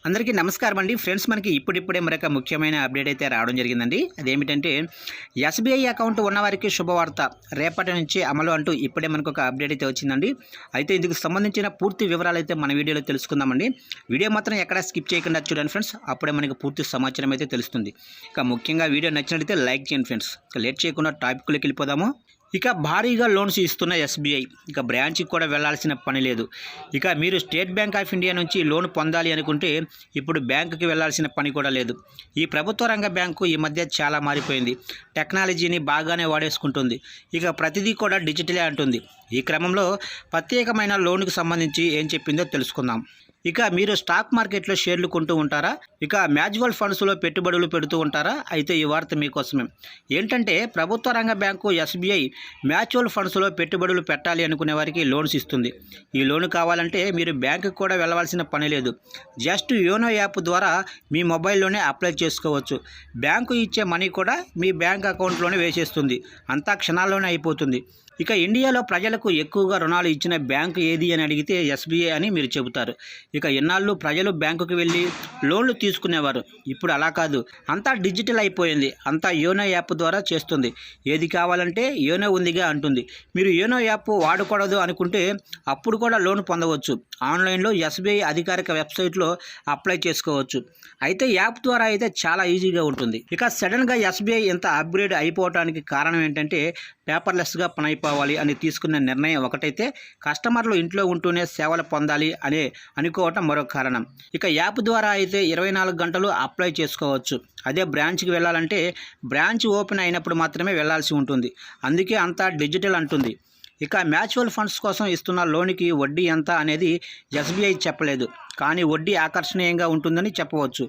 అందరికీ నమస్కారం అండి ఫ్రెండ్స్. మనకి ఇప్పుడిప్పుడే మరొక ముఖ్యమైన అప్డేట్ అయితే రావడం జరిగిందండి. అదేమిటంటే ఎస్బీఐ అకౌంట్ ఉన్నవారికి శుభవార్త, రేపటి నుంచి అమలు అంటూ ఇప్పుడే మనకు ఒక అప్డేట్ అయితే వచ్చిందండి. అయితే ఇందుకు సంబంధించిన పూర్తి వివరాలు అయితే మన వీడియోలో తెలుసుకుందామండి. వీడియో మాత్రం ఎక్కడా స్కిప్ చేయకుండా చూడండి ఫ్రెండ్స్, అప్పుడే మనకు పూర్తి సమాచారం అయితే తెలుస్తుంది. ఇక ముఖ్యంగా వీడియో నచ్చినట్లయితే లైక్ చేయండి ఫ్రెండ్స్. ఇక లేట్ చేయకుండా టాపిక్లోకి వెళ్ళిపోదాము. ఇక భారీగా లోన్స్ ఇస్తున్న ఎస్బీఐ ఇక బ్రాంచ్కి కూడా వెళ్లాల్సిన పని లేదు. ఇక మీరు స్టేట్ బ్యాంక్ ఆఫ్ ఇండియా నుంచి లోన్ పొందాలి అనుకుంటే ఇప్పుడు బ్యాంకుకి వెళ్లాల్సిన పని కూడా లేదు. ఈ ప్రభుత్వ రంగ బ్యాంకు ఈ మధ్య చాలా మారిపోయింది. టెక్నాలజీని బాగానే వాడేసుకుంటుంది. ఇక ప్రతిదీ కూడా డిజిటలే అంటుంది. ఈ క్రమంలో ప్రత్యేకమైన లోన్కి సంబంధించి ఏం చెప్పిందో తెలుసుకుందాం. ఇక మీరు స్టాక్ మార్కెట్లో షేర్లు కొంటూ ఉంటారా? ఇక మ్యూచువల్ ఫండ్స్లో పెట్టుబడులు పెడుతూ ఉంటారా? అయితే ఈ వార్త మీకోసమే. ఏంటంటే ప్రభుత్వ రంగ బ్యాంకు ఎస్బీఐ మ్యూచువల్ ఫండ్స్లో పెట్టుబడులు పెట్టాలి అనుకునే వారికి లోన్స్ ఇస్తుంది. ఈ లోన్ కావాలంటే మీరు బ్యాంకుకి కూడా వెళ్ళవలసిన పని లేదు. జస్ట్ యోనో యాప్ ద్వారా మీ మొబైల్లోనే అప్లై చేసుకోవచ్చు. బ్యాంకు ఇచ్చే మనీ కూడా మీ బ్యాంక్ అకౌంట్లోనే వేసేస్తుంది. అంతా క్షణాల్లోనే అయిపోతుంది. ఇక ఇండియాలో ప్రజలకు ఎక్కువగా రుణాలు ఇచ్చిన బ్యాంకు ఏది అని అడిగితే ఎస్బీఐ అని మీరు చెబుతారు. ఇక ఎన్నాళ్ళు ప్రజలు బ్యాంకుకి వెళ్ళి లోన్లు తీసుకునేవారు. ఇప్పుడు అలా కాదు, అంతా డిజిటల్ అయిపోయింది. అంతా యోనో యాప్ ద్వారా చేస్తుంది. ఏది కావాలంటే యోనో ఉందిగా అంటుంది. మీరు యోనో యాప్ వాడకూడదు అనుకుంటే అప్పుడు కూడా లోన్ పొందవచ్చు. ఆన్లైన్లో ఎస్బీఐ అధికారిక వెబ్సైట్లో అప్లై చేసుకోవచ్చు. అయితే యాప్ ద్వారా అయితే చాలా ఈజీగా ఉంటుంది. ఇక సడన్గా ఎస్బీఐ ఇంత అప్గ్రేడ్ అయిపోవడానికి కారణం ఏంటంటే పేపర్లెస్గా పని అయిపోవాలి అని తీసుకున్న నిర్ణయం ఒకటైతే, కస్టమర్లు ఇంట్లో ఉంటూనే సేవలు పొందాలి అనే అనుకోవటం మరొక కారణం. ఇక యాప్ ద్వారా అయితే 24 గంటలు అప్లై చేసుకోవచ్చు. అదే బ్రాంచ్కి వెళ్ళాలంటే బ్రాంచ్ ఓపెన్ అయినప్పుడు మాత్రమే వెళ్ళాల్సి ఉంటుంది. అందుకే అంతా డిజిటల్ అంటుంది. ఇక మ్యూచువల్ ఫండ్స్ కోసం ఇస్తున్న లోన్కి వడ్డీ ఎంత అనేది ఎస్బీఐ చెప్పలేదు, కానీ వడ్డీ ఆకర్షణీయంగా ఉంటుందని చెప్పవచ్చు.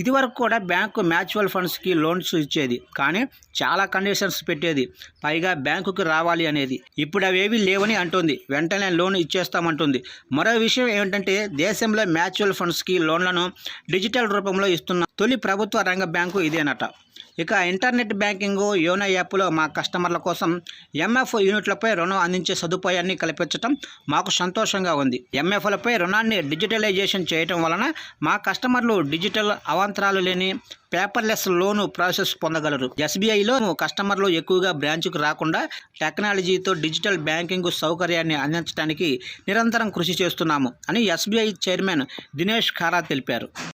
ఇదివరకు కూడా బ్యాంకు మ్యూచువల్ ఫండ్స్కి లోన్స్ ఇచ్చేది, కానీ చాలా కండిషన్స్ పెట్టేది. పైగా బ్యాంకుకి రావాలి అనేది. ఇప్పుడు అవేవి లేవని అంటుంది. వెంటనే లోన్ ఇచ్చేస్తామంటుంది. మరో విషయం ఏమిటంటే దేశంలో మ్యూచువల్ ఫండ్స్కి లోన్లను డిజిటల్ రూపంలో ఇస్తున్న తొలి ప్రభుత్వ రంగ బ్యాంకు ఇదేనట. ఇక ఇంటర్నెట్ బ్యాంకింగ్ యోనో యాప్లో మా కస్టమర్ల కోసం ఎంఎఫ్ యూనిట్లపై రుణం అందించే సదుపాయాన్ని కల్పించడం మాకు సంతోషంగా ఉంది. ఎంఎఫ్లపై రుణాన్ని డిజిటలైజేషన్ చేయటం వలన మా కస్టమర్లు డిజిటల్ అవాంతరాలు లేని పేపర్లెస్ లోను ప్రాసెస్ పొందగలరు. ఎస్బీఐలో కస్టమర్లు ఎక్కువగా బ్రాంచ్కు రాకుండా టెక్నాలజీతో డిజిటల్ బ్యాంకింగ్ సౌకర్యాన్ని అందించడానికి నిరంతరం కృషి చేస్తున్నాము అని ఎస్బీఐ చైర్మన్ దినేష్ ఖారా తెలిపారు.